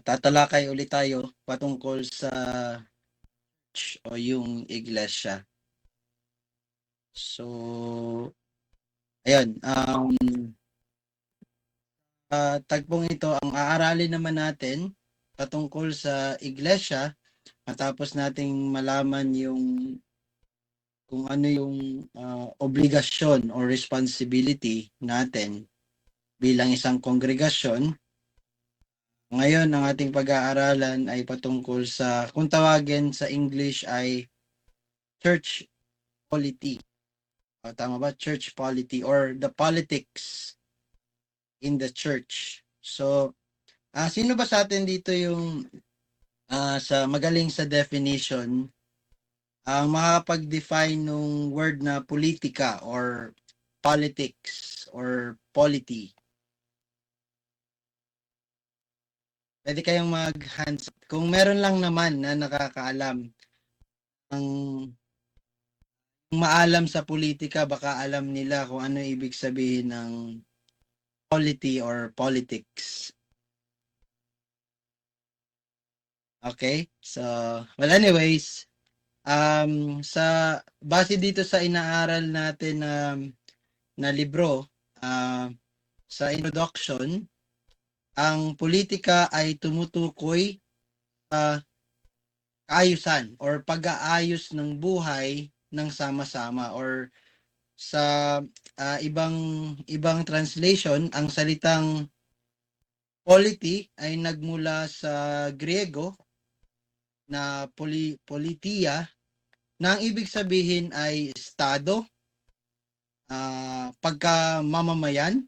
Tatalakay ulit tayo patungkol sa church o yung iglesia. So, ayun, tagpong ito, ang aaralin naman natin patungkol sa iglesia, matapos nating malaman yung kung ano yung obligasyon o responsibility natin bilang isang kongregasyon. Ngayon, ang ating pag-aaralan ay patungkol sa, kung tawagin sa English ay church polity. Tama ba? Church polity or the politics in the church. So, sino ba sa atin dito yung sa magaling sa definition ang makakapag-define ng word na politika or politics or polity? Pwede kayong mag-hands up. Kung meron lang naman na nakakaalam ang maalam sa politika, baka alam nila kung ano ibig sabihin ng polity or politics. Okay? So, well anyways, sa base dito sa inaaral natin na libro, sa introduction, ang politika ay tumutukoy sa kaayusan or pag-aayos ng buhay ng sama-sama, or sa ibang translation, ang salitang polity ay nagmula sa Griego na politia, na ang ibig sabihin ay estado, pagkamamamayan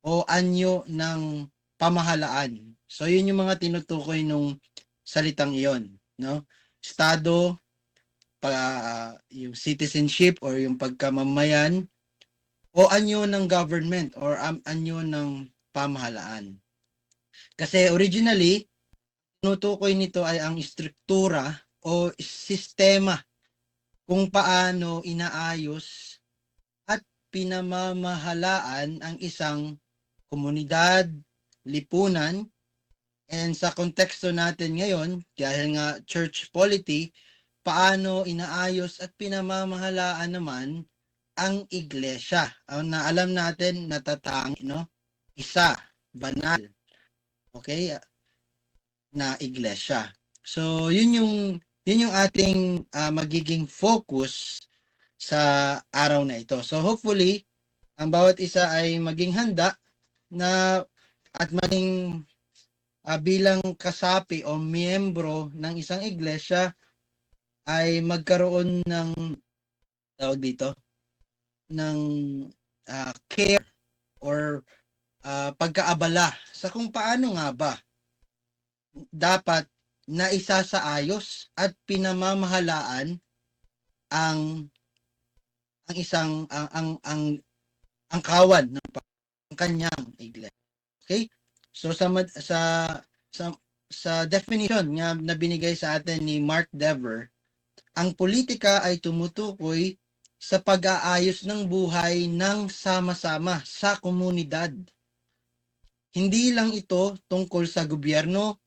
o anyo ng pamahalaan. So yun yung mga tinutukoy nung salitang iyon, no? Estado, yung citizenship or yung pagkamamayan, o anyo ng government or anyo ng pamahalaan. Kasi originally, tinutukoy nito ay ang struktura o sistema kung paano inaayos at pinamamahalaan ang isang komunidad, lipunan, and sa konteksto natin ngayon, dahil nga church polity, paano inaayos at pinamamahalaan naman ang iglesia. Na alam natin, natatangi, no? Isa, banal, okay, na iglesia. So, yun yung ating magiging focus sa araw na ito. So, hopefully, ang bawat isa ay maging handa na at maging bilang kasapi o miyembro ng isang iglesia ay magkaroon ng tawag dito ng care or pagkaabala sa kung paano nga ba dapat na isasaayos at pinamamahalaan ang isang ang kawan ng kanyang iglesia. Okay? So sa definition nga na binigay sa atin ni Mark Dever, ang politika ay tumutukoy sa pag-aayos ng buhay ng sama-sama sa komunidad. Hindi lang ito tungkol sa gobyerno,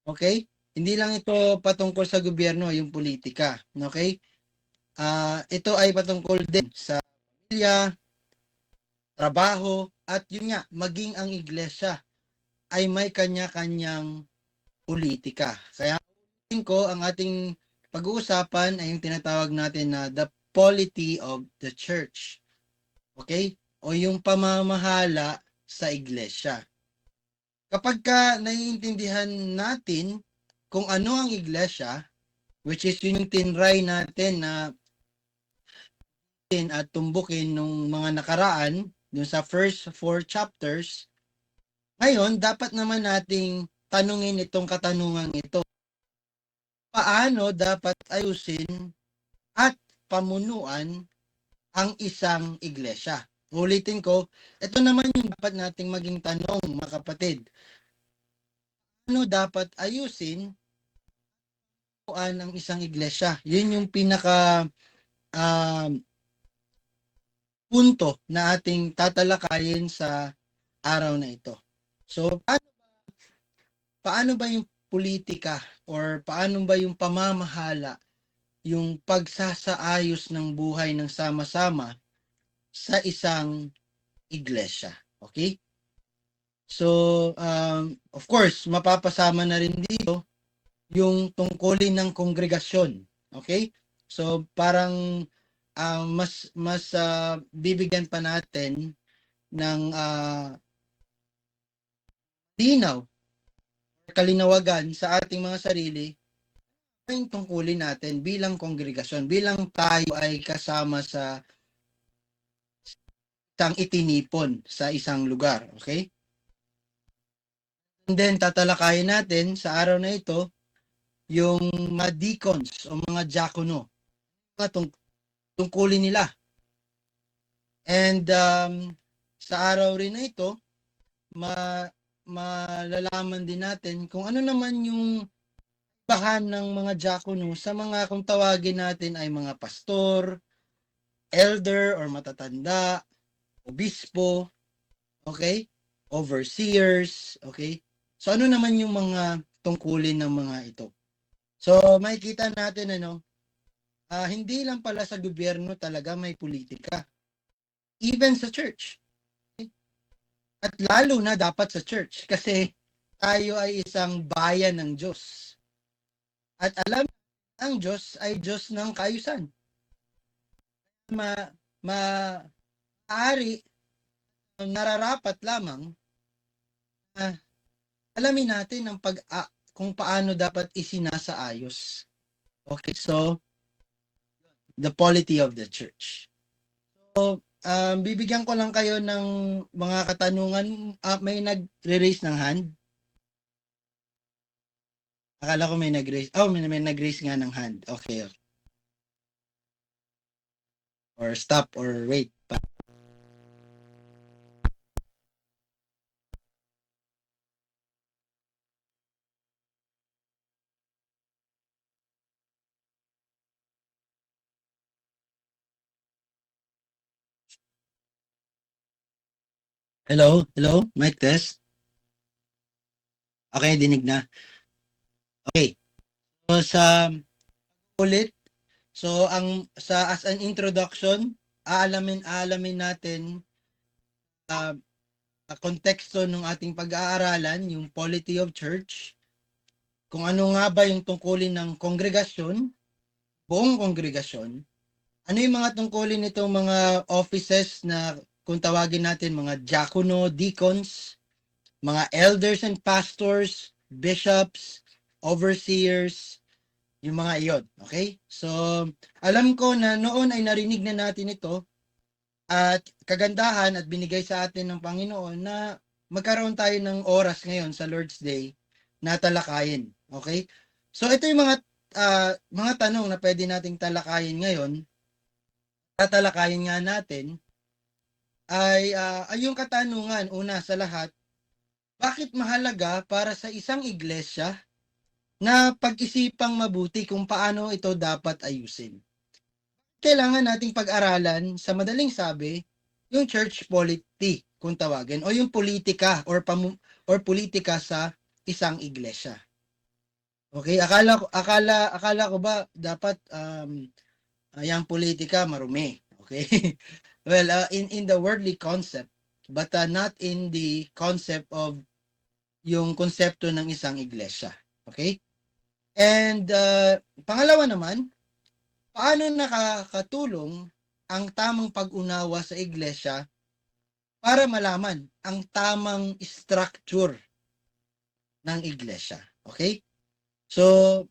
okay? Hindi lang ito patungkol sa gobyerno, yung politika, okay? Ito ay patungkol din sa pamilya, trabaho, at yun nga, maging ang iglesia ay may kanya-kanyang politika. Kaya ang ating pag-uusapan ay yung tinatawag natin na the polity of the church. Okay? O yung pamamahala sa iglesia. Kapag naiintindihan natin kung ano ang iglesia, which is yung tinry natin na at tumbukin nung mga nakaraan, dun sa first 4 chapters, ngayon, dapat naman nating tanungin itong katanungan ito. Paano dapat ayusin at pamunuan ang isang iglesia? Ulitin ko, ito naman yung dapat nating maging tanong, mga kapatid. Paano dapat ayusin ang isang iglesia? Yun yung pinaka punto na ating tatalakayin sa araw na ito. So, paano paano ba yung politika or paano ba yung pamamahala, yung pagsasaayos ng buhay ng sama-sama sa isang iglesia. Okay? So, of course, mapapasama na rin dito yung tungkulin ng kongregasyon. Okay? So, parang mas bibigyan pa natin ng linaw, kalinawagan sa ating mga sarili yung tungkulin natin bilang kongregasyon, bilang tayo ay kasama sa isang itinipon sa isang lugar. Okay? And then, tatalakayin natin sa araw na ito yung mga deacons o mga diakono, mga tungkulin nila. And sa araw rin na ito, malalaman din natin kung ano naman yung bahan ng mga diakono sa mga kung tawagin natin ay mga pastor, elder or matatanda, obispo, okay? Overseers, okay? So ano naman yung mga tungkulin ng mga ito? So makikita natin hindi lang pala sa gobyerno talaga may politika. Even sa church. At lalo na dapat sa church kasi tayo ay isang bayan ng Diyos. At alam ang Diyos ay Diyos ng kaayusan. Maaari nararapat lamang na alamin natin ang kung paano dapat isinasaayos. Okay, so the polity of the church. So, bibigyan ko lang kayo ng mga katanungan. May nag-raise ng hand? Akala ko may nag-raise. Oh, may nag-raise nga ng hand. Okay. Or stop or wait. Hello? Hello? Mic test? Okay, dinig na. Okay. So, ulit. So, as an introduction, aalamin natin konteksto ng ating pag-aaralan, yung polity of church, kung ano nga ba yung tungkulin ng kongregasyon, buong kongregasyon, ano yung mga tungkulin nitong mga offices na kung tawagin natin mga diakono, deacons, mga elders and pastors, bishops, overseers, yung mga iyon. Okay? So, alam ko na noon ay narinig na natin ito at kagandahan at binigay sa atin ng Panginoon na magkaroon tayo ng oras ngayon sa Lord's Day na talakayin. Okay? So, ito yung mga tanong na pwede nating talakayin ngayon. Tatalakayin nga natin ay yung katanungan, una sa lahat, bakit mahalaga para sa isang iglesia na pag-isipang mabuti kung paano ito dapat ayusin? Kailangan nating pag-aralan, sa madaling sabi, yung church polity, kung tawagin, o yung politika or politika sa isang iglesia. Okay, akala ko ba dapat yung politika marumi. Okay? Well, in the worldly concept, but not in the concept of yung konsepto ng isang iglesia. Okay? And pangalawa naman, paano nakakatulong ang tamang pag-unawa sa iglesia para malaman ang tamang structure ng iglesia. Okay? So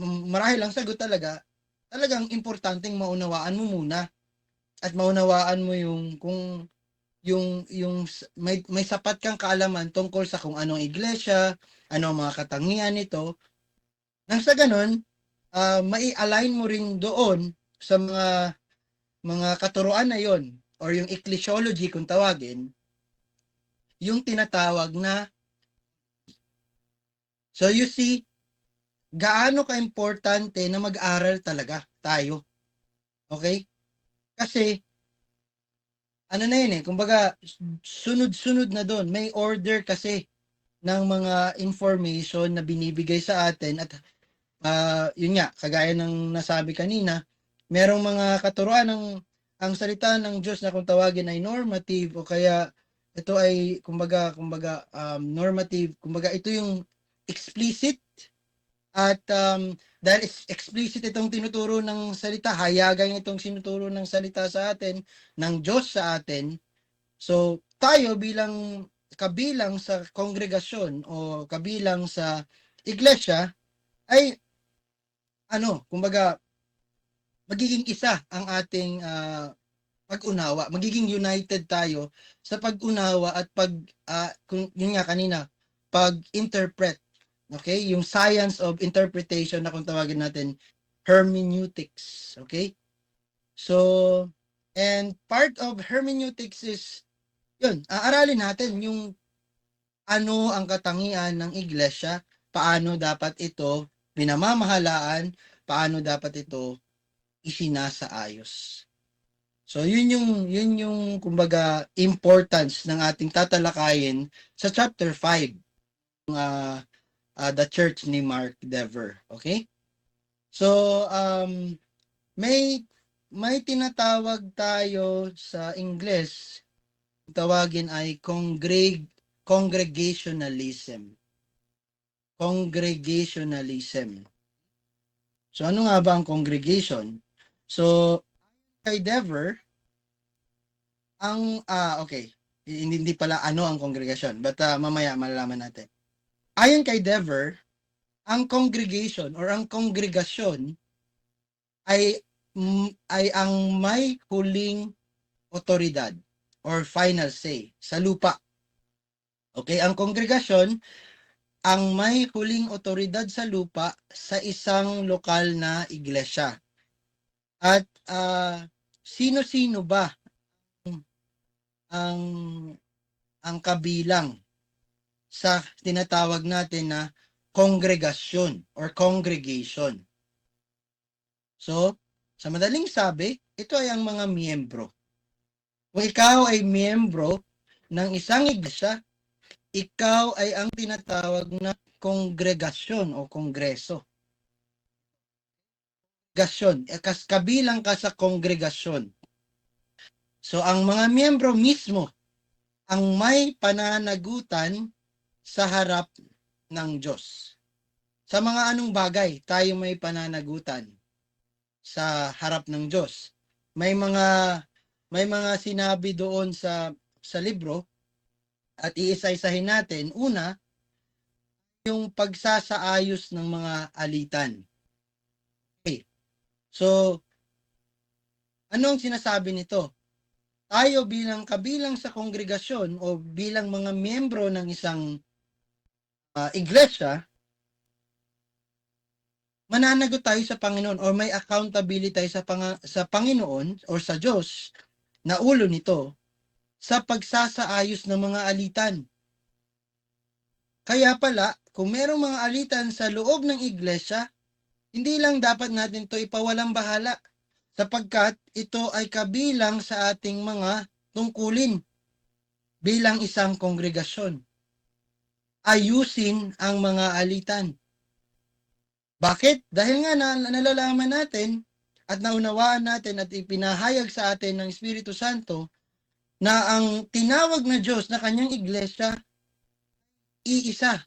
marahil ang sagot talagang importanteng maunawaan mo muna at maunawaan mo yung kung yung may sapat kang kaalaman tungkol sa kung anong iglesia, ano ang mga katangian nito. Nang sa ganun, mai-align mo rin doon sa mga katuruan na yon or yung ecclesiology kung tawagin, yung tinatawag na, so you see, gaano ka-importante na mag-aral talaga tayo. Okay? Kasi, ano na yun kumbaga, sunod-sunod na doon. May order kasi ng mga information na binibigay sa atin at yun nga, kagaya ng nasabi kanina, merong mga katuruan ng ang salita ng Diyos na kung tawagin ay normative o kaya ito ay kumbaga normative, kumbaga ito yung explicit at dahil explicit itong tinuturo ng salita, hayagan itong sinuturo ng salita sa atin, ng Diyos sa atin. So, tayo bilang kabilang sa kongregasyon o kabilang sa iglesia ay kumbaga magiging isa ang ating pag-unawa, magiging united tayo sa pag-unawa at kung yun nga kanina, pag-interpret. Okay? Yung science of interpretation na kung tawagin natin hermeneutics. Okay? So, and part of hermeneutics is yun, aaralin natin yung ano ang katangian ng iglesia, paano dapat ito pinamamahalaan, paano dapat ito isinasaayos. So yun yung kumbaga importance ng ating tatalakayin sa chapter 5 the church ni Mark Dever. Okay? So may tinatawag tayo sa Ingles, tawagin ay congregationalism. Congregationalism. So ano nga ba ang congregation? So kay Dever, okay. Hindi pala ano ang congregation, but mamaya malalaman natin. Ayon kay Dever, ang congregation or ang kongregasyon ay ang may huling otoridad or final say sa lupa. Okay, ang kongregasyon ang may huling otoridad sa lupa sa isang lokal na iglesia. At sino-sino ba ang kabilang sa tinatawag natin na kongregasyon or congregation? So, sa madaling sabi, ito ay ang mga miyembro. Kung ikaw ay miyembro ng isang iglesia, ikaw ay ang tinatawag na kongregasyon o kongreso. Kabilang ka sa kongregasyon. So, ang mga miyembro mismo ang may pananagutan sa harap ng Diyos. Sa mga anong bagay tayo may pananagutan sa harap ng Diyos? May mga sinabi doon sa libro at iisa-isahin natin. Una, yung pagsasaayos ng mga alitan. Okay. So, ano ang sinasabi nito? Tayo bilang kabilang sa kongregasyon o bilang mga miyembro ng isang iglesia, mananagot tayo sa Panginoon or may accountability tayo sa Panginoon or sa Diyos na ulo nito sa pagsasaayos ng mga alitan. Kaya pala, kung merong mga alitan sa loob ng iglesia, hindi lang dapat natin ito ipawalang bahala sapagkat ito ay kabilang sa ating mga tungkulin bilang isang kongregasyon. Ayusin ang mga alitan. Bakit? Dahil nga nalalaman natin at naunawaan natin at ipinahayag sa atin ng Espiritu Santo na ang tinawag na Diyos na kanyang iglesia, iisa.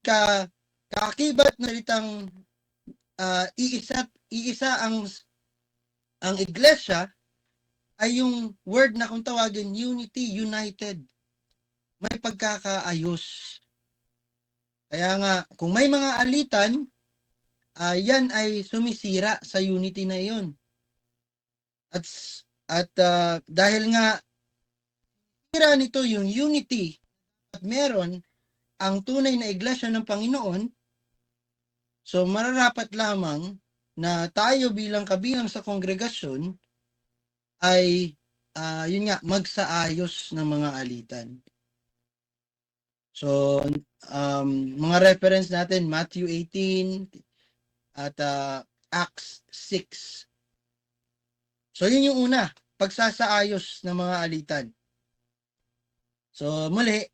Kaakibat na litang iisa ang iglesia ay yung word na kung tawagin unity, united. May pagkakaayos. Kaya nga, kung may mga alitan, yan ay sumisira sa unity na iyon. At dahil nga sira nito yung unity at meron ang tunay na iglesia ng Panginoon, so mararapat lamang na tayo bilang kabilang sa kongregasyon ay yun nga, magsaayos ng mga alitan. So, mga reference natin, Matthew 18 at Acts 6. So, yun yung una, pagsasaayos ng mga alitan. So muli,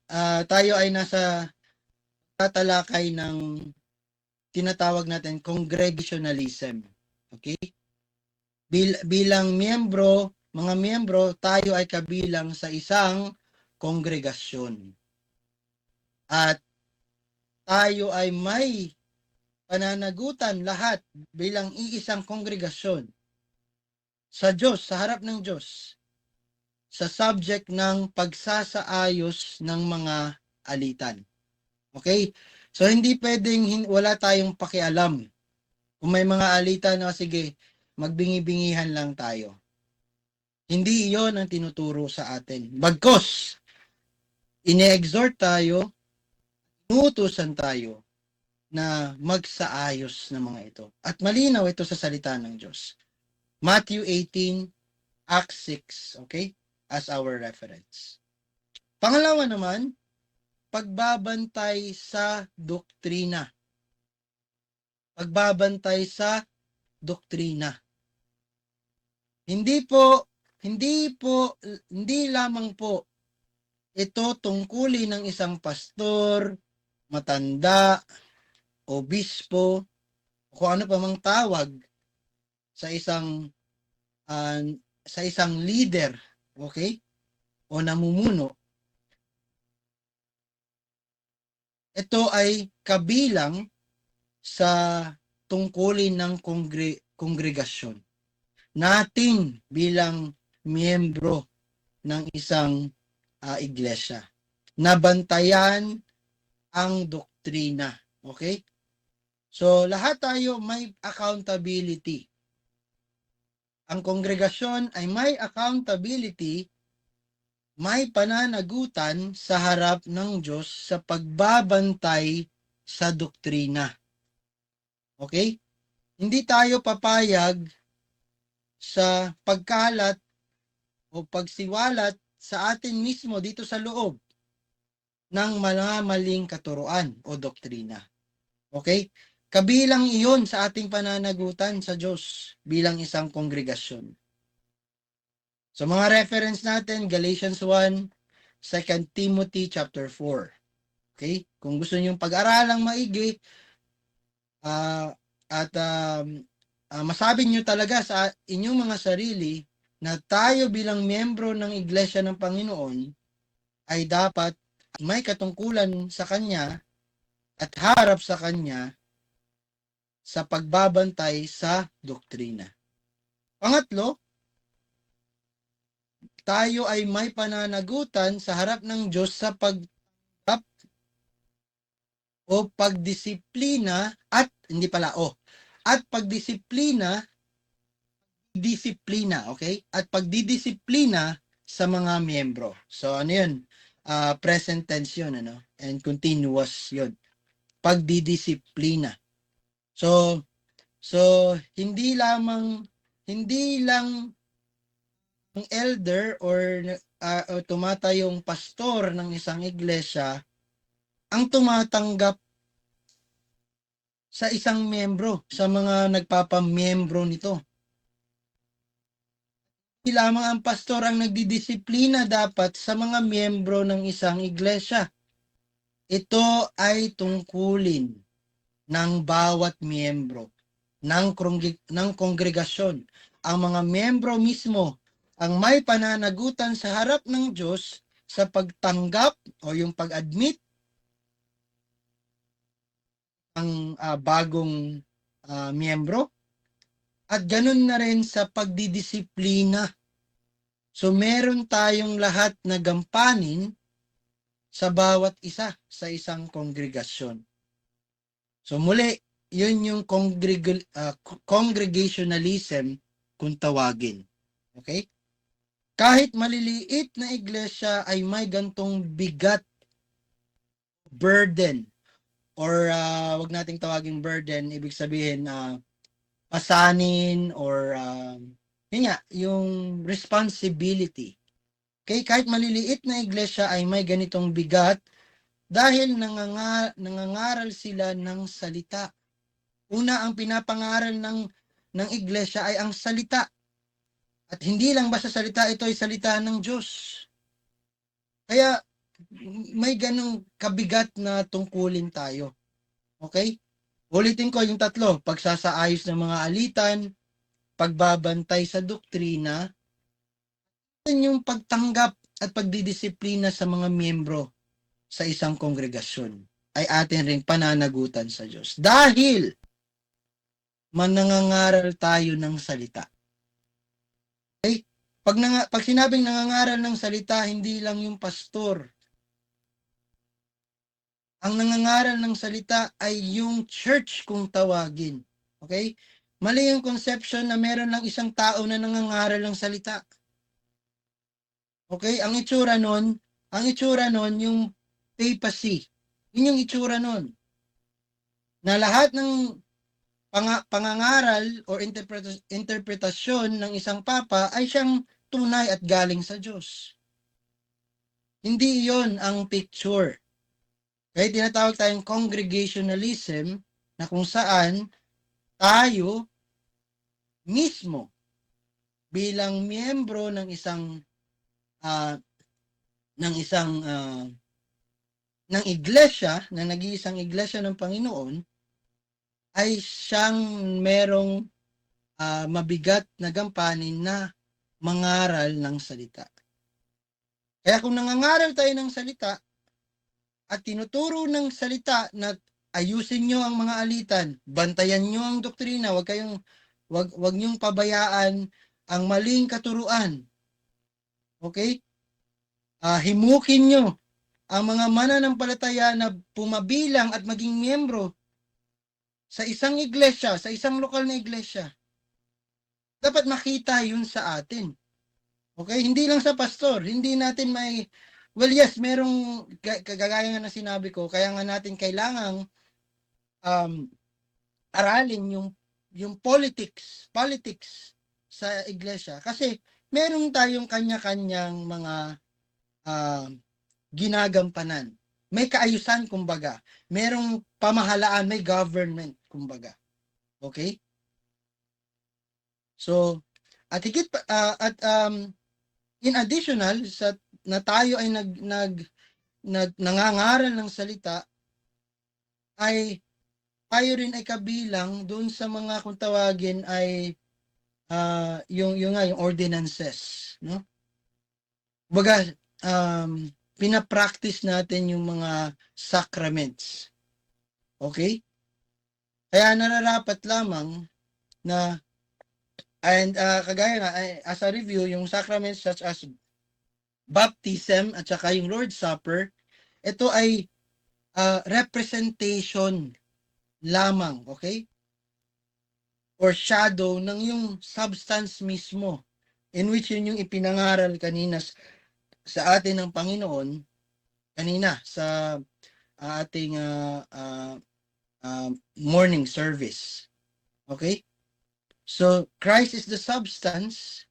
tayo ay nasa tatalakay ng tinatawag natin congregationalism. Okay? Bilang mga miyembro, tayo ay kabilang sa isang kongregasyon. At tayo ay may pananagutan lahat bilang iisang kongregasyon sa Diyos, sa harap ng Diyos, sa subject ng pagsasaayos ng mga alitan. Okay? So hindi pwedeng wala tayong pakialam. Kung may mga alitan, sige, magbingi-bingihan lang tayo. Hindi iyon ang tinuturo sa atin. Bagkos, ine-exhort tayo, inuutusan tayo na magsaayos ng mga ito. At malinaw ito sa salita ng Diyos. Matthew 18, Acts 6, okay? As our reference. Pangalawa naman, pagbabantay sa doktrina. Pagbabantay sa doktrina. Hindi lamang po ito tungkulin ng isang pastor, matanda, obispo, kung ano pa mang tawag sa isang leader, okay? O namumuno. Ito ay kabilang sa tungkulin ng kongregasyon natin bilang miyembro ng isang iglesia. Nabantayan ang doktrina. Okay? So, lahat tayo may accountability. Ang kongregasyon ay may accountability, may pananagutan sa harap ng Diyos sa pagbabantay sa doktrina. Okay? Hindi tayo papayag sa pagkalat o pagsiwalat sa atin mismo dito sa loob ng mga maling katuruan o doktrina. Okay? Kabilang iyon sa ating pananagutan sa Diyos bilang isang kongregasyon. So mga reference natin, Galatians 1, 2 Timothy chapter 4. Okay? Kung gusto niyo pag-aralang maigi, masabi niyo talaga sa inyong mga sarili na tayo bilang miyembro ng Iglesia ng Panginoon ay dapat may katungkulan sa Kanya at harap sa Kanya sa pagbabantay sa doktrina. Pangatlo, tayo ay may pananagutan sa harap ng Diyos sa pagtanggap o pagdisiplina at pagdisiplina, okay? At pagdidisiplina sa mga miyembro. So ano 'yun? Present tense 'yun, ano? And continuous 'yun. Pagdidisiplina. So hindi lang ang elder or tumatayong pastor ng isang iglesia ang tumatanggap sa isang miyembro, sa mga nagpapamiyembro nito. Hindi lamang ang pastor ang nagdidisiplina dapat sa mga miyembro ng isang iglesia. Ito ay tungkulin ng bawat miyembro ng kongregasyon. Ang mga miyembro mismo ang may pananagutan sa harap ng Diyos sa pagtanggap o yung pag-admit ang bagong miyembro at ganun na rin sa pagdidisiplina. So meron tayong lahat na gampanin sa bawat isa sa isang kongregasyon. So muli, yun yung congregationalism kung tawagin. Okay? Kahit maliliit na iglesia ay may gantong bigat, burden, or wag nating tawaging burden, ibig sabihin pasanin or yung responsibility. Okay? Kahit maliliit na iglesia ay may ganitong bigat dahil nangangaral sila ng salita. Una, ang pinapangaral ng iglesia ay ang salita. At hindi lang basta salita, ito ay salita ng Diyos. Kaya may ganong kabigat na tungkulin tayo. Okay? Ulitin ko yung tatlo, pagsasaayos ng mga alitan, pagbabantay sa doktrina, yung pagtanggap at pagdidisiplina sa mga miyembro sa isang kongregasyon ay atin ring pananagutan sa Diyos. Dahil manangangaral tayo ng salita. Okay? Pag sinabing nangangaral ng salita, hindi lang yung pastor. Ang nangangaral ng salita ay yung church kung tawagin. Okay? Mali yung conception na meron lang isang tao na nangangaral ng salita. Okay? Ang itsura nun yung papacy. Yun yung itsura nun. Na lahat ng pangangaral o interpretasyon ng isang papa ay siyang tunay at galing sa Diyos. Hindi yon ang picture. Kaya tinatawag tayong congregationalism na kung saan tayo mismo bilang miyembro ng isang ng iglesia, na nag-iisang iglesia ng Panginoon, ay siyang merong mabigat na gampanin na mangaral ng salita. Kaya kung nangangaral tayo ng salita at tinuturo ng salita na ayusin nyo ang mga alitan, bantayan nyo ang doktrina, wag nyong pabayaan ang maling katuruan. Okay? Himukin nyo ang mga mananampalataya na pumabilang at maging miyembro sa isang iglesia, sa isang lokal na iglesia. Dapat makita yun sa atin. Okay? Hindi lang sa pastor. Hindi natin well, yes, merong, kagaya nga na sinabi ko, kaya nga natin kailangang aralin yung politics sa iglesia. Kasi meron tayong kanya-kanyang mga ginagampanan. May kaayusan, kumbaga. Merong pamahalaan, may government, kumbaga. Okay? So, at higit pa, in additional sa na tayo ay nangangaral ng salita, ay tayo rin ay kabilang doon sa mga kung tawagin ay yung ordinances, no? Baga pinapractice natin yung mga sacraments. Okay? Kaya nararapat lamang na kagaya nga, as a review, yung sacraments such as baptism at saka yung Lord's Supper, ito ay representation lamang, okay? Or shadow ng yung substance mismo, in which yun yung ipinangaral kanina sa atin ng Panginoon, kanina sa ating morning service. Okay? So, Christ is the substance,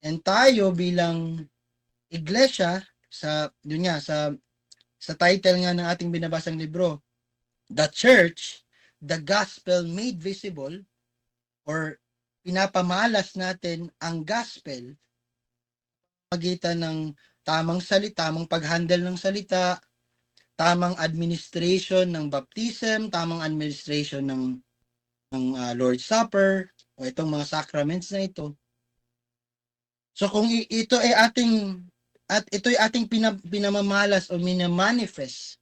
and tayo bilang iglesia, sa title nga ng ating binabasang libro, The Church, the Gospel Made Visible, or pinapamalas natin ang gospel pagitan ng tamang salita, tamang pag-handle ng salita, tamang administration ng baptism, tamang administration ng Lord's Supper, o itong mga sacraments na ito. So kung ito ay ating pinamamalas o minamanifest,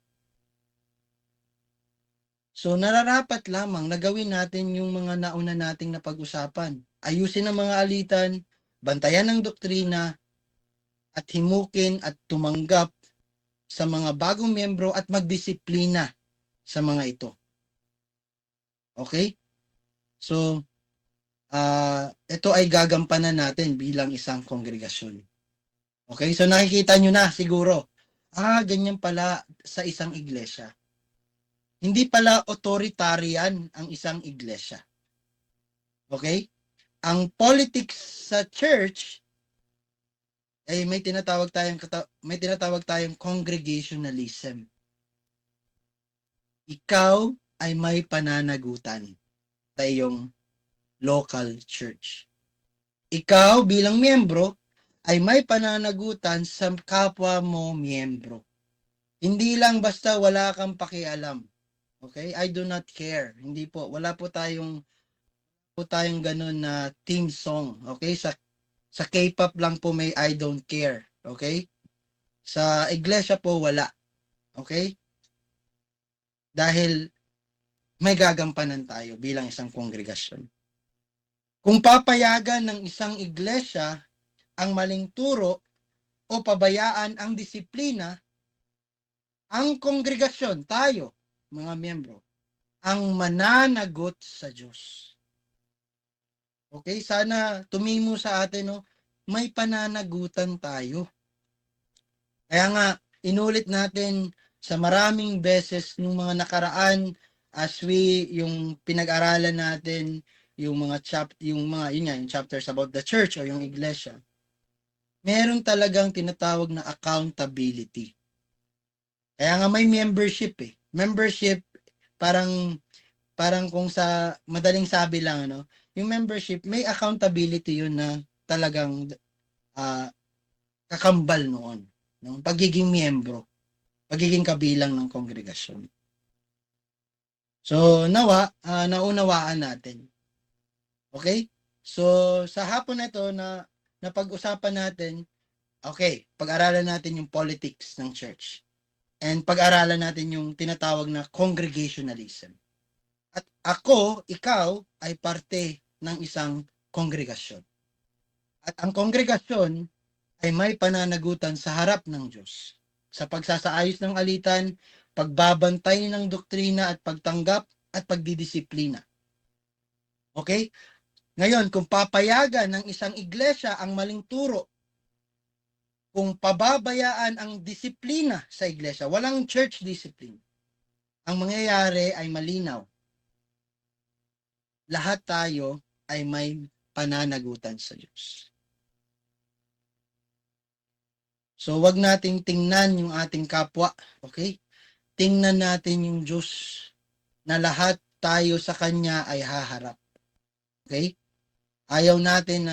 so nararapat lamang na gawin natin yung mga nauna nating napag-usapan. Ayusin ang mga alitan, bantayan ang doktrina, at himukin at tumanggap sa mga bagong miyembro at magdisiplina sa mga ito. Okay? So, ito ay gagampanan natin bilang isang kongregasyon. Okay? So, nakikita nyo na siguro, ganyan pala sa isang iglesia. Hindi pala authoritarian ang isang iglesia. Okay? Ang politics sa church ay may tinatawag tayong congregationalism. Ikaw ay may pananagutan sa iyong local church. Ikaw bilang miyembro ay may pananagutan sa kapwa mo miyembro. Hindi lang basta wala kang pakialam. Okay? I do not care. Hindi po. Wala po tayong ganun na theme song. Okay? Sa K-pop lang po may I don't care. Okay? Sa iglesia po wala. Okay? Dahil may gagampanan tayo bilang isang kongregasyon. Kung papayagan ng isang iglesia ang maling turo o pabayaan ang disiplina, ang kongregasyon, tayo, mga miyembro, ang mananagot sa Diyos. Okay, sana tumimo sa atin, no? May pananagutan tayo. Kaya nga, inulit natin sa maraming beses nung mga nakaraan as yung pinag-aralan natin, yung mga yung chapters about the church o yung iglesia. Meron talagang tinatawag na accountability. Kaya nga may membership eh. Membership, parang kung sa madaling sabi lang, ano, yung membership, may accountability yun na talagang kakambal noon. No? Pagiging miyembro, pagiging kabilang ng kongregasyon. So, naunawaan natin. Okay? So, sa hapon na ito na pag-usapan natin, okay, pag-aralan natin yung politics ng church. And pag-aralan natin yung tinatawag na congregationalism. At ikaw, ay parte ng isang kongregasyon. At ang kongregasyon ay may pananagutan sa harap ng Diyos. Sa pagsasaayos ng alitan, pagbabantay ng doktrina at pagtanggap at pagdidisiplina. Okay? Ngayon, kung papayagan ng isang iglesia ang maling turo, kung pababayaan ang disiplina sa iglesia, walang church discipline, ang mangyayari ay malinaw. Lahat tayo ay may pananagutan sa Diyos. So, wag nating tingnan yung ating kapwa, okay? Tingnan natin yung Diyos na lahat tayo sa Kanya ay haharap. Okay? Ayaw natin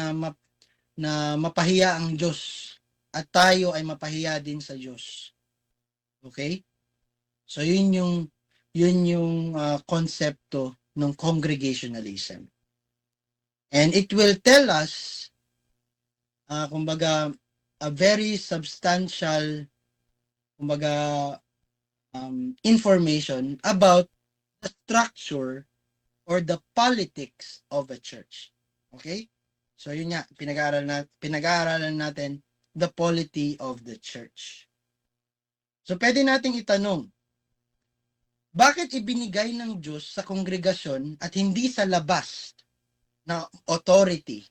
na mapahiya ang Diyos at tayo ay mapahiya din sa Diyos. Okay? So yun yung konsepto ng congregationalism. And it will tell us kumbaga a very substantial information about the structure or the politics of a church. Okay? So yun nga, pinag-aaralan natin the polity of the church. So pwede nating itanong, bakit ibinigay ng Diyos sa kongregasyon at hindi sa labas na authority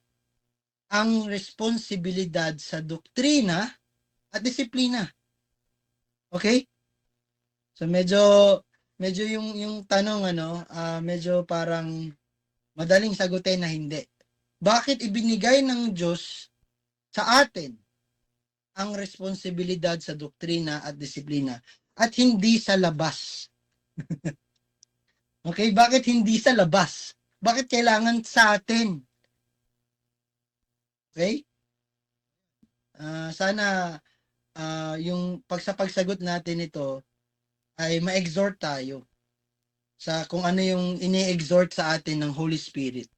ang responsibilidad sa doktrina at disiplina? Okay? So medyo yung tanong medyo parang madaling sagutin na hindi. Bakit ibinigay ng Diyos sa atin ang responsibilidad sa doktrina at disiplina at hindi sa labas? Okay, bakit hindi sa labas? Bakit kailangan sa atin? Okay? Sana yung pagsagot natin ito ay ma-exhort tayo sa kung ano yung ini-exhort sa atin ng Holy Spirit.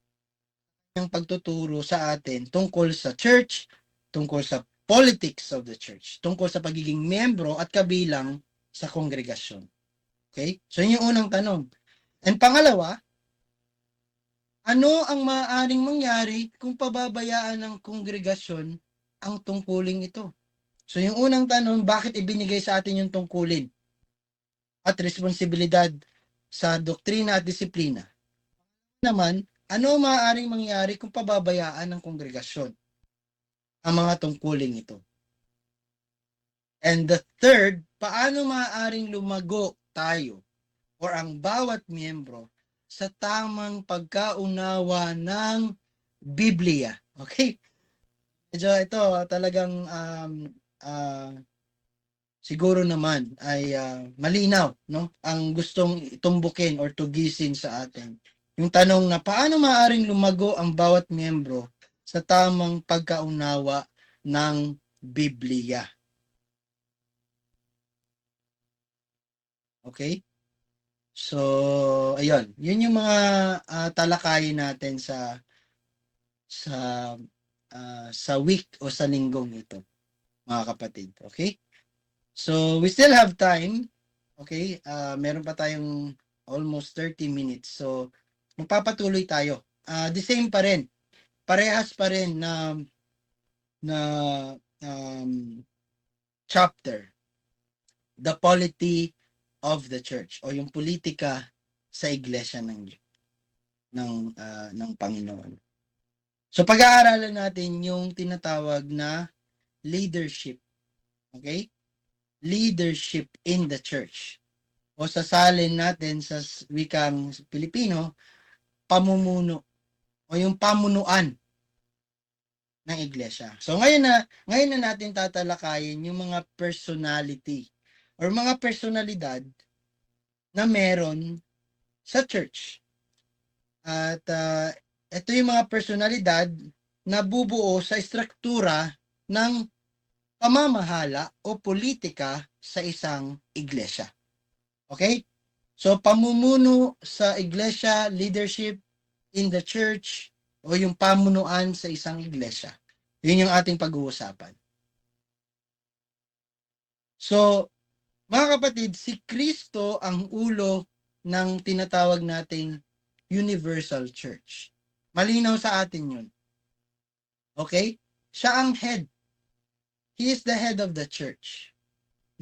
Yung pagtuturo sa atin tungkol sa church, tungkol sa politics of the church, tungkol sa pagiging miyembro at kabilang sa kongregasyon. Okay? So yun yung unang tanong. And pangalawa, ano ang maaaring mangyari kung pababayaan ng kongregasyon ang tungkulin ito? So yung unang tanong, bakit ibinigay sa atin yung tungkulin at responsibilidad sa doktrina at disiplina? Naman, ano ang maaaring mangyari kung pababayaan ng kongregasyon ang mga tungkulin ito? And the third, paano maaaring lumago tayo or ang bawat miyembro sa tamang pagkaunawa ng Biblia? Okay? Medyo ito talagang siguro naman ay malinaw, no? Ang gustong itumbukin or tugisin sa atin. Yung tanong na paano maaaring lumago ang bawat miyembro sa tamang pagkaunawa ng Biblia? Okay? So, ayun. Yun yung mga talakayin natin sa sa week o sa linggong ito, mga kapatid. Okay? So, we still have time. Okay? Meron pa tayong almost 30 minutes. So, magpapatuloy tayo. The same pa rin. Parehas pa rin na um, chapter. The polity of the church o yung politika sa iglesia ng Panginoon. So pag-aaralan natin yung tinatawag na leadership. Okay? Leadership in the church. O sasalin natin sa wikang Pilipino, pamumuno o yung pamunuan ng iglesia. So ngayon na natin tatalakayin yung mga personality or mga personalidad na meron sa church. At ito yung mga personalidad na bubuo sa struktura ng pamamahala o politika sa isang iglesia. Okay? So, pamumuno sa iglesia, leadership in the church, o yung pamunuan sa isang iglesia. Yun yung ating pag-uusapan. So, mga kapatid, si Kristo ang ulo ng tinatawag nating universal church. Malinaw sa atin yun. Okay? Siya ang head. He is the head of the church.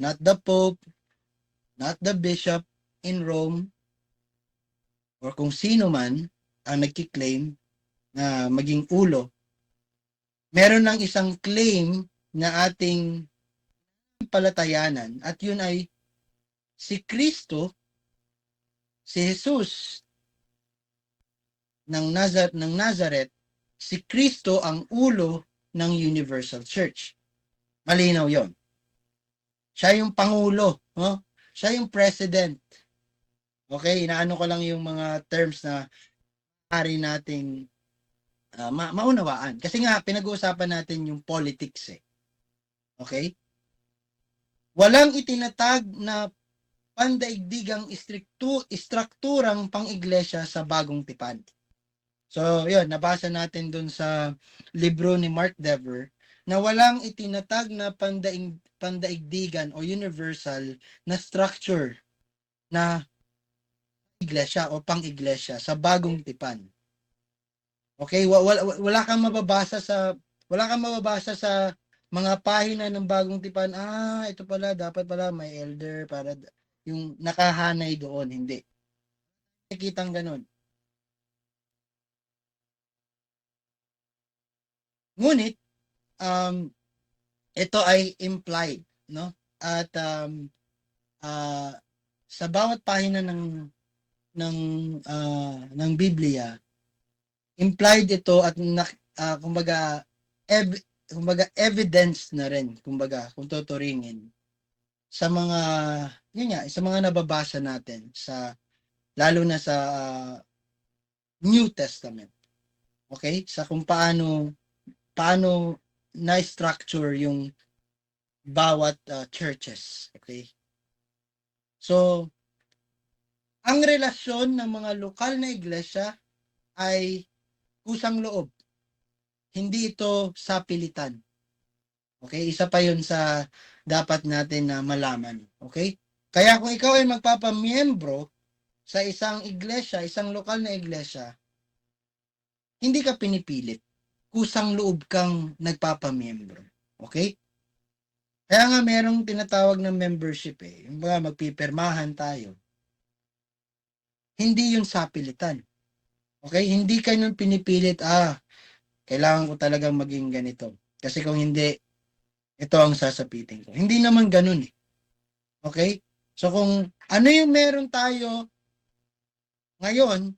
Not the Pope, not the bishop in Rome, or kung sino man ang nagkiklaim na maging ulo. Meron ng isang claim na ating palatayanan at yun ay si Kristo, si Jesus ng Nazareth, si Kristo ang ulo ng Universal Church. Malinaw yon. Siya yung pangulo, no? Siya yung president. Okay, inaano ko lang yung mga terms na maaari nating maunawaan. Kasi nga, pinag-uusapan natin yung politics eh. Okay? Walang itinatag na pandaigdigang istrukturang pang-iglesia sa bagong tipan. So, yun, nabasa natin dun sa libro ni Mark Dever na walang itinatag na pandaigdigan o universal na structure na iglesia o pang-iglesia sa bagong tipan. Okay, wala kang mababasa sa mga pahina ng bagong tipan. Ito pala dapat pala may elder para yung nakahanay doon, hindi. Nakikitang ganun. Ngunit ito ay implied, no? At sa bawat pahina ng Biblia, implied ito at kumbaga evidence na rin, kumbaga kung tuturingin sa mga sa mga nababasa natin lalo na sa New Testament. Okay? Sa kung paano na-structure yung bawat churches. Okay? So, ang relasyon ng mga lokal na iglesia ay kusang loob. Hindi ito sapilitan. Okay? Isa pa yun sa dapat natin na malaman. Okay? Kaya kung ikaw ay magpapamiyembro sa isang iglesia, isang lokal na iglesia, hindi ka pinipilit. Kusang loob kang nagpapamiyembro. Okay? Kaya nga merong tinatawag na membership eh. Yung mga magpipirmahan tayo. Hindi yun sapilitan. Okay? Hindi ka nun pinipilit, kailangan ko talagang maging ganito. Kasi kung hindi, ito ang sasapitin ko. Hindi naman ganun eh. Okay? So kung ano yung meron tayo ngayon,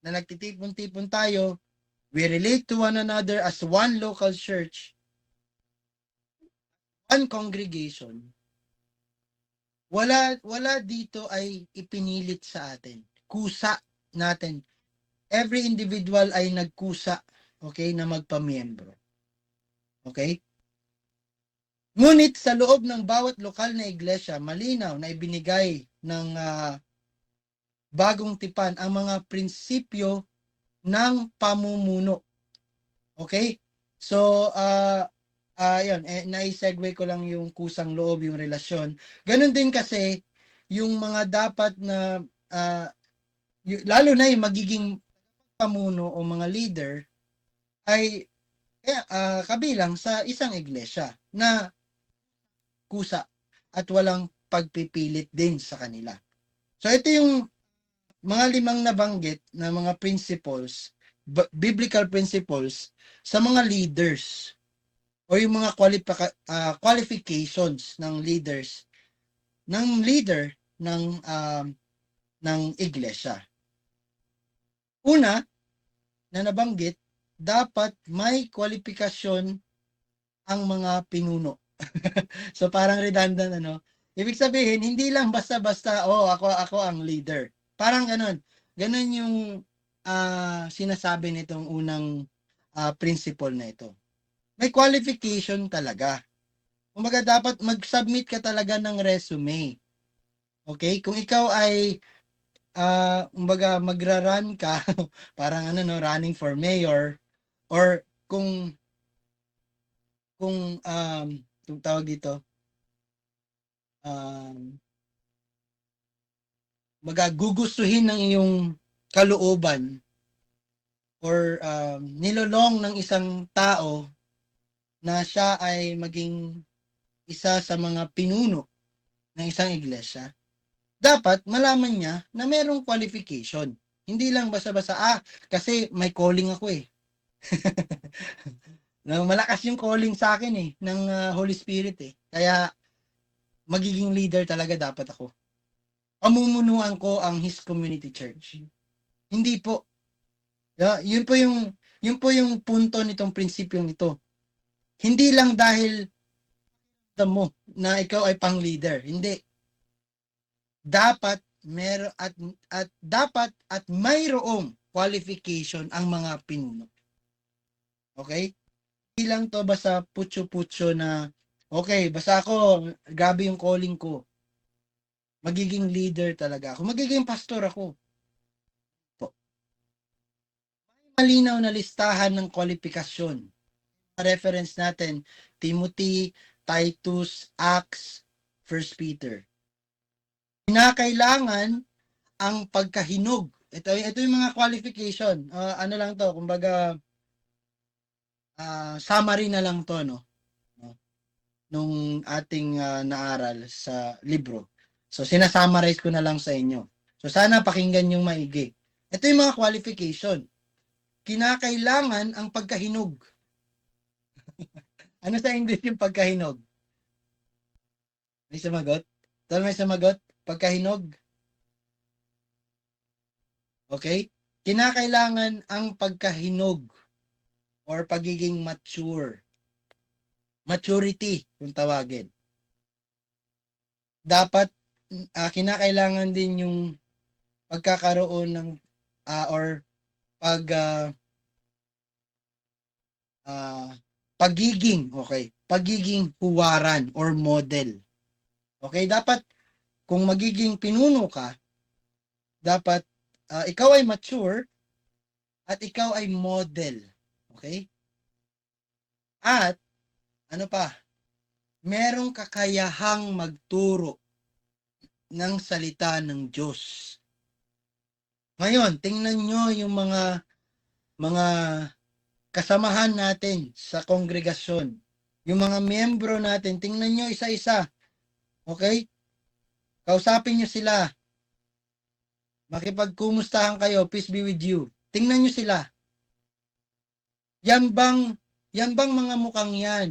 na nagtitipon-tipon tayo, we relate to one another as one local church, one congregation, wala dito ay ipinilit sa atin. Kusa natin. Every individual ay nagkusa, okay, na magpamiyembro. Okay? Ngunit sa loob ng bawat lokal na iglesia, malinaw na ibinigay ng bagong tipan ang mga prinsipyo ng pamumuno. Okay? So, yun, nai-segue ko lang yung kusang loob, yung relasyon. Ganon din kasi, yung mga dapat na, lalo na yung magiging pamuno o mga leader, ay kabilang sa isang iglesia na kusa at walang pagpipilit din sa kanila. So, ito yung mga limang nabanggit na mga principles, biblical principles sa mga leaders o yung mga qualifications ng leader ng iglesia. Una na nabanggit, dapat may kwalifikasyon ang mga pinuno. So parang redundant, ano? Ibig sabihin, hindi lang basta-basta, ako ang leader. Parang ganun. Ganun yung sinasabi nitong unang principle na ito. May qualification talaga. Kumbaga dapat mag-submit ka talaga ng resume. Okay? Kung ikaw ay kumbaga magra-run ka, parang running for mayor, or kung yung tawag dito, gugustuhin ng iyong kalooban or nilolong ng isang tao na siya ay maging isa sa mga pinuno ng isang iglesia, dapat malaman niya na merong qualification. Hindi lang basta-basta, kasi may calling ako eh. Malakas yung calling sa akin eh, ng Holy Spirit eh. Kaya magiging leader talaga dapat ako. Pamumunuan ko ang His Community Church. Hindi po. Yun po yung punto nitong prinsipyong ito. Hindi lang dahil mo na ikaw ay pang leader. Hindi. Dapat dapat mayroong qualification ang mga pinuno. Okay? Hindi lang to basta putyo-putyo na okay, basta ako, grabe yung calling ko. Magiging leader talaga ako. Magiging pastor ako. Malinaw na listahan ng kwalifikasyon. Reference natin, Timothy, Titus, Acts, 1 Peter. Kinakailangan ang pagkahinog. Ito yung mga qualification. Ano lang to, kumbaga, summary na lang to, no? Nung ating naaral sa libro. So, sinasummarize ko na lang sa inyo. So, sana pakinggan yung maigi. Ito yung mga qualification. Kinakailangan ang pagkahinog. Ano sa English yung pagkahinog? May sumagot? May sumagot? Pagkahinog? Okay? Kinakailangan ang pagkahinog or pagiging mature. Maturity, kung tawagin. Dapat, kinakailangan din yung pagkakaroon ng or pagiging huwaran or model. Okay, dapat kung magiging pinuno ka, dapat ikaw ay mature at ikaw ay model. Okay? At ano pa? Merong kakayahang magturo ng salita ng Diyos. Ngayon, tingnan nyo yung mga kasamahan natin sa kongregasyon. Yung mga miyembro natin, tingnan nyo isa-isa. Okay? Kausapin nyo sila. Makipagkumustahan kayo, peace be with you. Tingnan nyo sila. Yan bang mga mukhang yan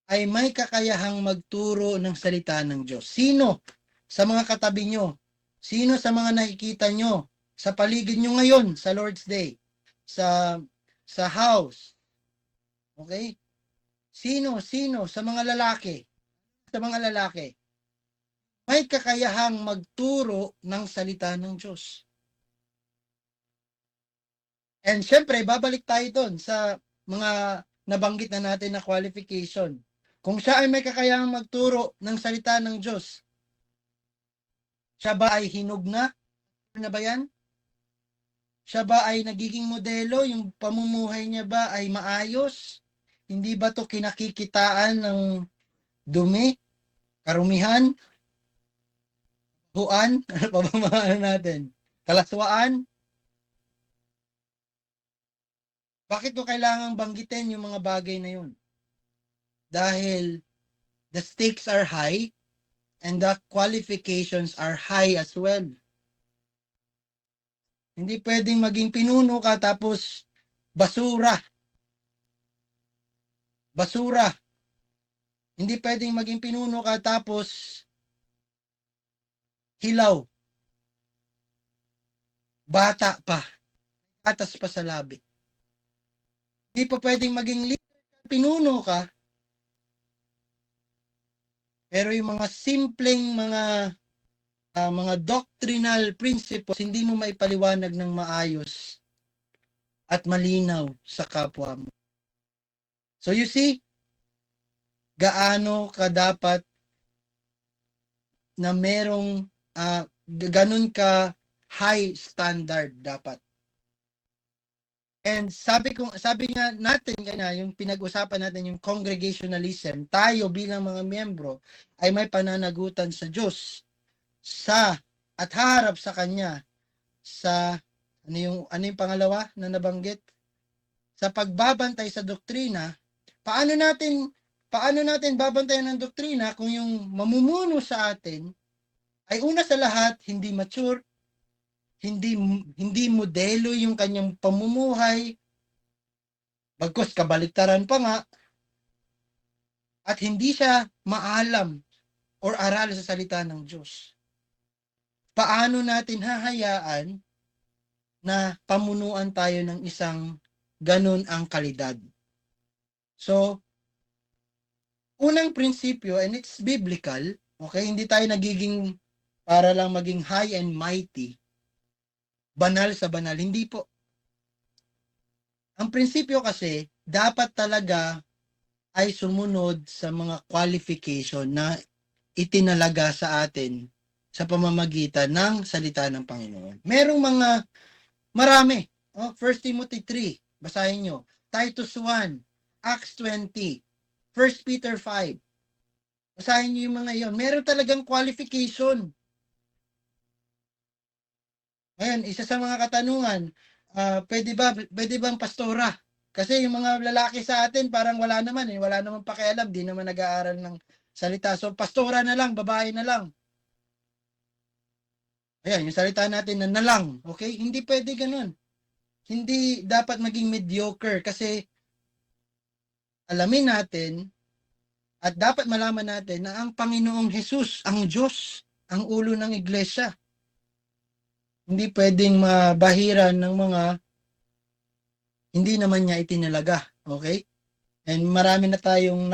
ay may kakayahang magturo ng salita ng Diyos? Sino sa mga katabi nyo? Sino sa mga nakikita nyo sa paligid nyo ngayon sa Lord's Day? Sa house? Okay? Sino sa mga lalaki? Sa mga lalaki, may kakayahang magturo ng salita ng Diyos. And syempre, babalik tayo doon sa mga nabanggit na natin na qualification. Kung siya ay may kakayahang magturo ng salita ng Diyos, siya ba ay hinog na? Na ba yan? Siya ba ay nagiging modelo? Yung pamumuhay niya ba ay maayos? Hindi ba to kinakikitaan ng dumi, karumihan, buan? Ano pa ba mga ano natin? Kalaswaan? Bakit ko kailangang banggitin yung mga bagay na yun? Dahil the stakes are high and the qualifications are high as well. Hindi pwedeng maging pinuno ka tapos basura. Basura. Hindi pwedeng maging pinuno ka tapos hilaw. Bata pa. Atas pa sa labi. Hindi pa pwedeng maging leader, pinuno ka. Pero yung mga simpleng mga doctrinal principles, hindi mo maipaliwanag ng maayos at malinaw sa kapwa mo. So you see, gaano ka dapat na merong ganun ka high standard dapat. And sabi nga natin kaya yung pinag-usapan natin yung congregationalism, tayo bilang mga miyembro ay may pananagutan sa Diyos at haharap sa kanya sa ano yung pangalawa na nabanggit? Sa pagbabantay sa doktrina. Paano natin babantayan ng doktrina kung yung mamumuno sa atin ay una sa lahat hindi mature, hindi modelo yung kanyang pamumuhay, bagkus kabaliktaran pa nga, at hindi siya maalam or aral sa salita ng Diyos. Paano natin hahayaan na pamunuan tayo ng isang ganun ang kalidad? So, unang prinsipyo, and it's biblical, okay, hindi tayo nagiging para lang maging high and mighty, banal sa banal, hindi po. Ang prinsipyo kasi, dapat talaga ay sumunod sa mga qualification na itinalaga sa atin sa pamamagitan ng salita ng Panginoon. Marami. 1 Timothy 3, basahin nyo. Titus 1, Acts 20, 1 Peter 5. Basahin nyo yung mga yon. Meron talagang qualification. Ngayon, isa sa mga katanungan, pwede bang pastora? Kasi yung mga lalaki sa atin parang wala naman wala naman pakialam, di naman nag-aaral ng salita. So pastora na lang, babae na lang. Ayan, yung salita natin na lang, okay? Hindi pwede ganun. Hindi dapat maging mediocre kasi alamin natin at dapat malaman natin na ang Panginoong Jesus, ang Diyos, ang ulo ng iglesia. Hindi pwedeng mabahiran ng mga hindi naman niya itinalaga. Okay? And marami na tayong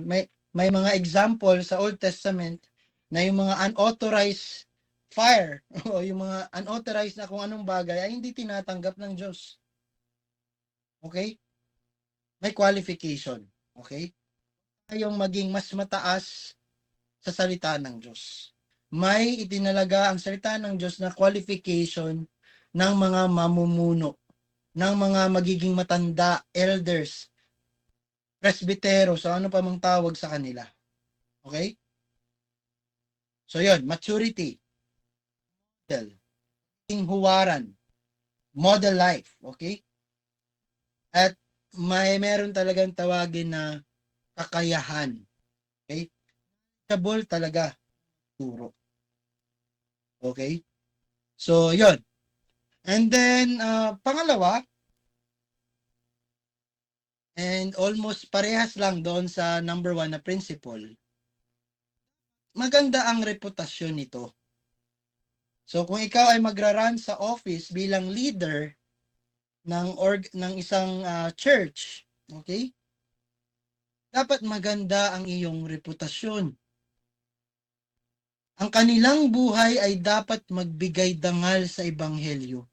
may mga example sa Old Testament na yung mga unauthorized fire o yung mga unauthorized na kung anong bagay ay hindi tinatanggap ng Diyos. Okay? May qualification. Okay? Tayong maging mas mataas sa salita ng Diyos. May itinalaga ang salita ng Diyos na qualification ng mga mamumuno, ng mga magiging matanda, elders, presbytero, so ano pa mang tawag sa kanila. Okay? So yun, maturity, huwaran, model life, okay? At meron talagang tawagin na kakayahan. Okay? Kabul talaga turo. Okay? So, yun. And then, pangalawa, and almost parehas lang doon sa number 1 na principle, maganda ang reputasyon nito. So, kung ikaw ay magra-run sa office bilang leader ng isang church, okay? Dapat maganda ang iyong reputasyon. Ang kanilang buhay ay dapat magbigay dangal sa ebanghelyo.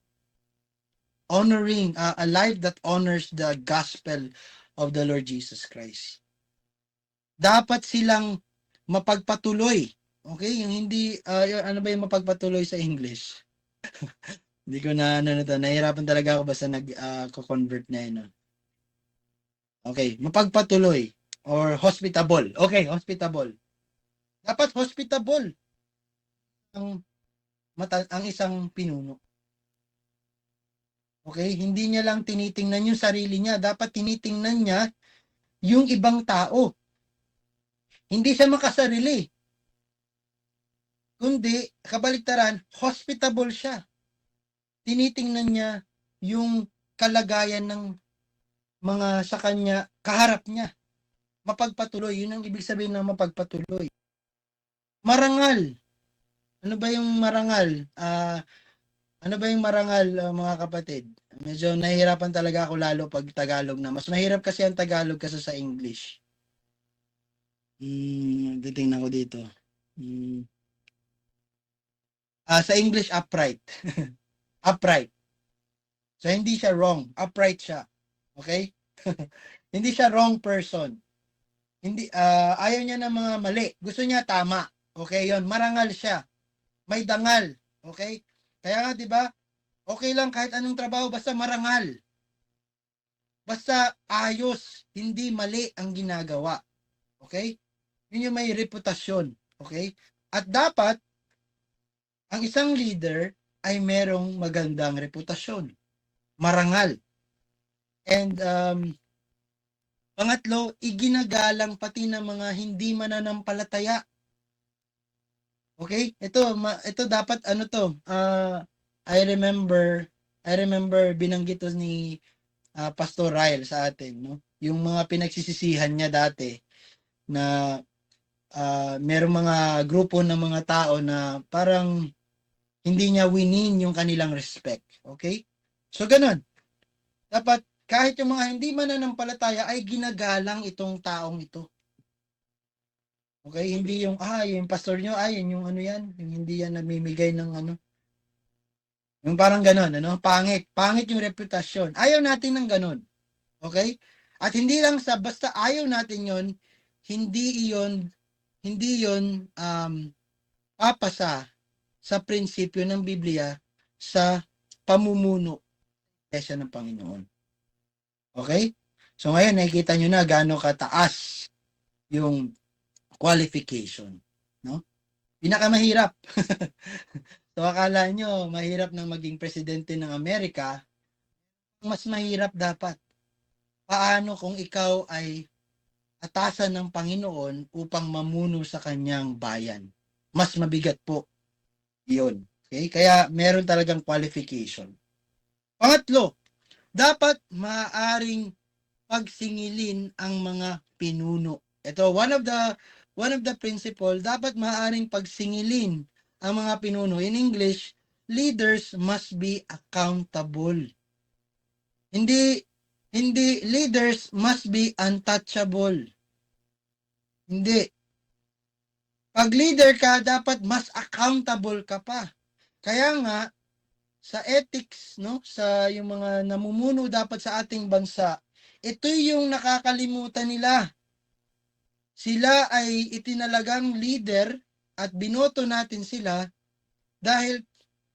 Honoring a life that honors the gospel of the Lord Jesus Christ. dapat silang mapagpatuloy. Okay? Yung hindi, ano ba yung mapagpatuloy sa English? Hindi ko na, ano na to, nahihirapan talaga ako basta nag-convert na yun. No? Okay, mapagpatuloy or hospitable. Okay, hospitable. Dapat hospitable ang, ang isang pinuno. Okay? Hindi niya lang tinitingnan yung sarili niya. Dapat tinitingnan niya yung ibang tao. Hindi siya makasarili. Kundi, kabaliktaran, hospitable siya. Tinitingnan niya yung kalagayan ng mga sa kanya, kaharap niya. Mapagpatuloy. Yun ang ibig sabihin ng mapagpatuloy. Marangal. Ano ba yung marangal? Ano ba yung marangal, mga kapatid? Medyo nahihirapan talaga ako lalo pag Tagalog na. Mas mahirap kasi ang Tagalog kasi sa English. Titingnan ko dito. Sa English, upright. Upright. So, hindi siya wrong. Upright siya. Okay? Hindi siya wrong person. Hindi, ayaw niya ng mga mali. Gusto niya tama. Okay, yon, marangal siya. May dangal. Okay? Kaya nga, di ba? Okay lang kahit anong trabaho, basta marangal. Basta ayos, hindi mali ang ginagawa. Okay? Yun yung may reputasyon. Okay? At dapat, ang isang leader ay merong magandang reputasyon. Marangal. And pangatlo, iginagalang pati ng mga hindi mananampalataya. Okay? Ito dapat ano to? I remember binanggit to ni Pastor Ryle sa atin, no? Yung mga pinagsisisihan niya dati na merong mga grupo ng mga tao na parang hindi niya winin yung kanilang respect. Okay? So, ganun. Dapat kahit yung mga hindi mananampalataya ay ginagalang itong taong ito. Okay? Hindi yung, yung pastor nyo, yung ano yan, yung hindi yan namimigay ng ano. Yung parang ganun, ano? Pangit. Pangit yung reputasyon. Ayaw natin ng ganun. Okay? At hindi lang sa, basta ayaw natin yon, hindi yon papasa sa prinsipyo ng Biblia sa pamumuno ng Panginoon. Okay? So ngayon, nakikita nyo na gaano kataas yung qualification. No? Pinakamahirap. So akala nyo, mahirap nang maging presidente ng Amerika, mas mahirap dapat. Paano kung ikaw ay atasan ng Panginoon upang mamuno sa kanyang bayan? Mas mabigat po yun. Okay? Kaya meron talagang qualification. Pangatlo, dapat maaaring pagsingilin ang mga pinuno. Ito, one of the principle, dapat maaaring pagsingilin ang mga pinuno. In English, leaders must be accountable. Hindi leaders must be untouchable. Hindi. Pag leader ka, dapat mas accountable ka pa. Kaya nga, sa ethics, no, sa yung mga namumuno dapat sa ating bansa, ito yung nakakalimutan nila. Sila ay itinalagang leader at binoto natin sila dahil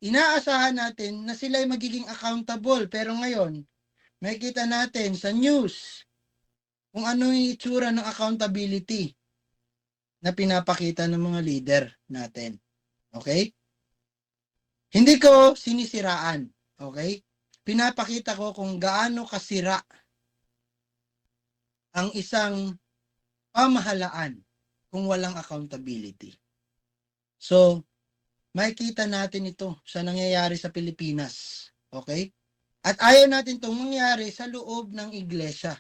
inaasahan natin na sila ay magiging accountable. Pero ngayon, makikita natin sa news kung ano yung itsura ng accountability na pinapakita ng mga leader natin. Okay? Hindi ko sinisiraan. Okay? Pinapakita ko kung gaano kasira ang isang pamahalaan kung walang accountability. So, makikita natin ito sa nangyayari sa Pilipinas. Okay? At ayaw natin itong mangyari sa loob ng iglesia.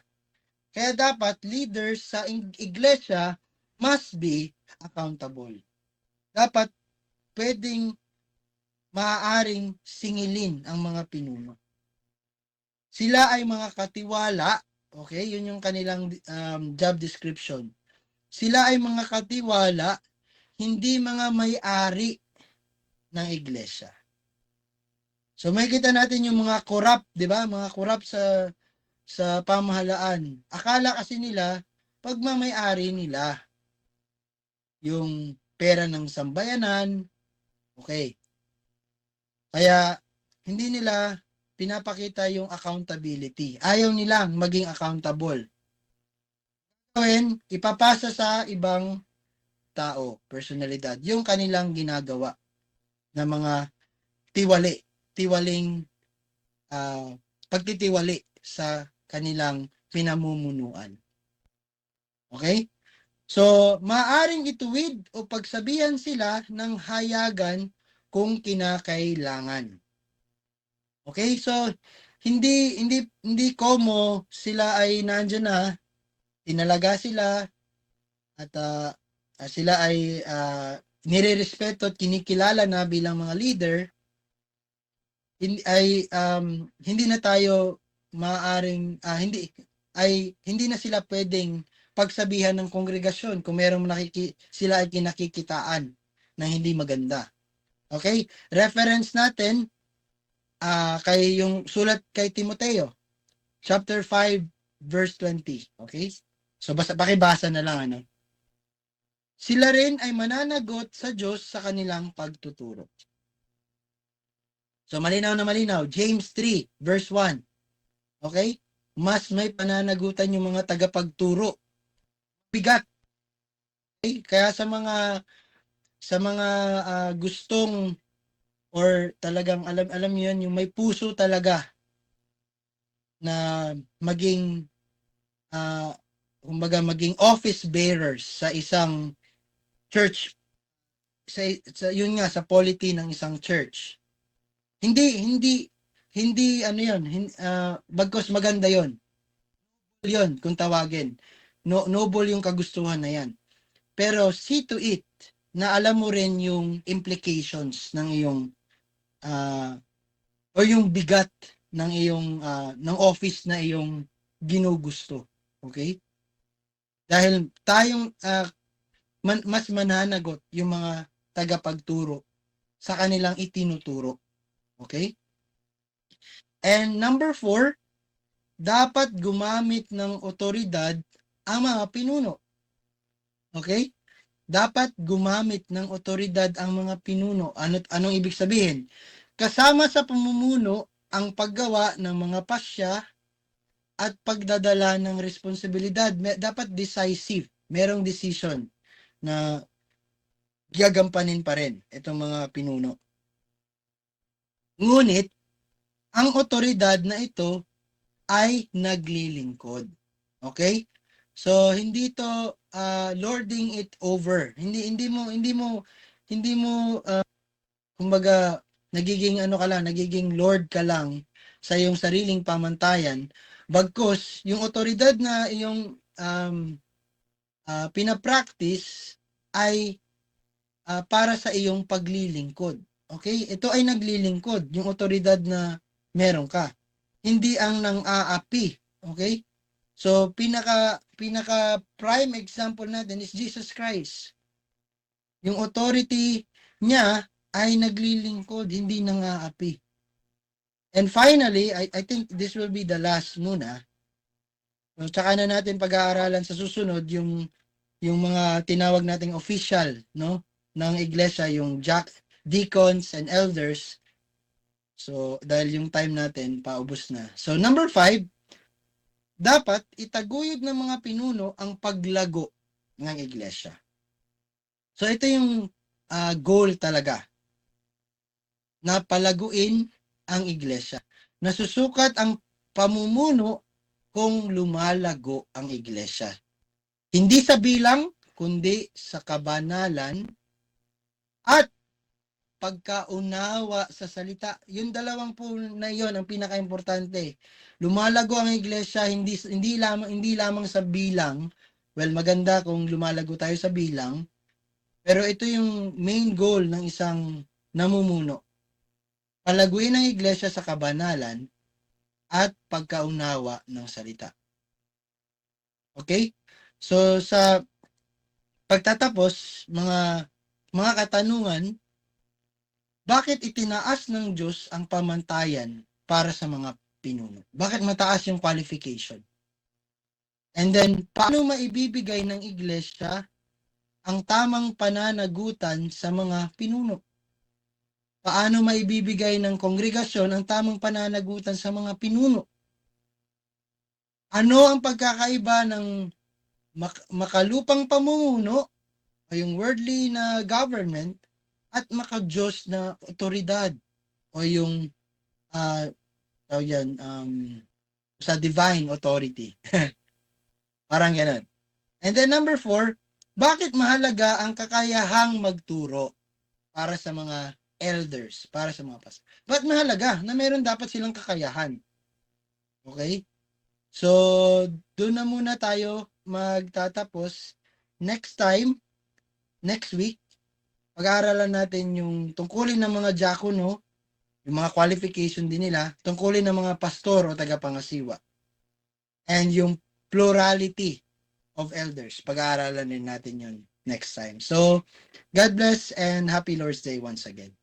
Kaya dapat leaders sa iglesia must be accountable. Dapat pwedeng maaaring singilin ang mga pinuno. Sila ay mga katiwala, okay? Yun yung kanilang job description. Sila ay mga katiwala, hindi mga may-ari ng iglesia. So makikita natin yung mga corrupt, 'di ba? Mga corrupt sa pamahalaan. Akala kasi nila pagmamay-ari nila yung pera ng sambayanan. Okay. Kaya hindi nila pinapakita yung accountability. Ayaw nilang maging accountable. Gawin, ipapasa sa ibang tao, personalidad, yung kanilang ginagawa na mga tiwaling pagtitiwali sa kanilang pinamumunuan. Okay? So, maaring ituwid o pagsabihan sila ng hayagan kung kinakailangan. Okay? So, hindi komo sila ay nandiyan na, tinalaga sila at sila ay nirerespeto at kinikilala na bilang mga leader, hindi na tayo maaring hindi na sila pwedeng pagsabihan ng kongregasyon kung merong sila ay kinakikitaan na hindi maganda. Okay? Reference natin kay yung sulat kay Timoteo, chapter 5 verse 20. Okay? So pakibasa na lang ano. Sila rin ay mananagot sa Diyos sa kanilang pagtuturo. So malinaw na malinaw, James 3 verse 1. Okay? Mas may pananagutan yung mga tagapagturo. Bigat. Okay? Kaya sa mga gustong or talagang alam niyo yun, yung may puso talaga na maging kumbaga maging office bearers sa isang church, sa yun nga, sa polity ng isang church. Hindi ano yun, bagkos maganda yun. Yun kung tawagin. Noble yung kagustuhan na yan. Pero see to it na alam mo rin yung implications ng iyong o yung bigat ng iyong ng office na iyong ginugusto. Okay? Dahil tayong mas mananagot yung mga tagapagturo sa kanilang itinuturo. Okay? And number 4, dapat gumamit ng otoridad ang mga pinuno. Okay? Dapat gumamit ng otoridad ang mga pinuno. Anong ibig sabihin? Kasama sa pamumuno ang paggawa ng mga pasya at pagdadala ng responsibilidad. Dapat decisive. Merong decision na gagampanin pa rin itong mga pinuno. Ngunit, ang otoridad na ito ay naglilingkod. Okay? So hindi to lording it over. Hindi mo kumbaga nagiging nagiging lord ka lang sa iyong sariling pamantayan, bagkus yung otoridad na iyong pinapractice ay para sa iyong paglilingkod. Okay? Ito ay naglilingkod, yung otoridad na meron ka. Hindi ang nang-aapi. Okay? So, pinaka prime example natin is Jesus Christ. Yung authority niya ay naglilingkod, hindi nang-aapi. And finally, I think this will be the last muna. So, tsaka na natin pag-aaralan sa susunod yung mga tinawag nating official, no, ng iglesia, yung deacons and elders. So, dahil yung time natin paubos na. So, number 5, dapat itaguyod ng mga pinuno ang paglago ng iglesia. So, ito yung goal talaga, na palaguin ang iglesia. Nasusukat ang pamumuno kung lumalago ang iglesia. Hindi sa bilang, kundi sa kabanalan at pagkaunawa sa salita. Yung dalawang po na yon ang pinaka-importante. Lumalago ang iglesia hindi lamang sa bilang. Well, maganda kung lumalago tayo sa bilang, pero ito yung main goal ng isang namumuno. Palaguin ang iglesia sa kabanalan at pagkaunawa ng salita. Okay? So sa pagtatapos, mga katanungan, bakit itinaas ng Diyos ang pamantayan para sa mga pinuno? Bakit mataas yung qualification? And then, paano maibibigay ng iglesia ang tamang pananagutan sa mga pinuno? Paano maibibigay ng kongregasyon ang tamang pananagutan sa mga pinuno? Ano ang pagkakaiba ng makalupang pamumuno o yung worldly na government at makadiyos na otoridad o yung sa divine authority? Parang ganun. And then number 4, bakit mahalaga ang kakayahang magturo para sa mga elders, para sa mga pastor? Ba't mahalaga na meron dapat silang kakayahan? Okay? So, doon na muna tayo magtatapos. Next time, next week, pag-aaralan natin yung tungkulin ng mga diakono, yung mga qualification din nila, tungkulin ng mga pastor o tagapangasiwa, and yung plurality of elders. Pag-aaralan din natin yun next time. So, God bless and happy Lord's Day once again.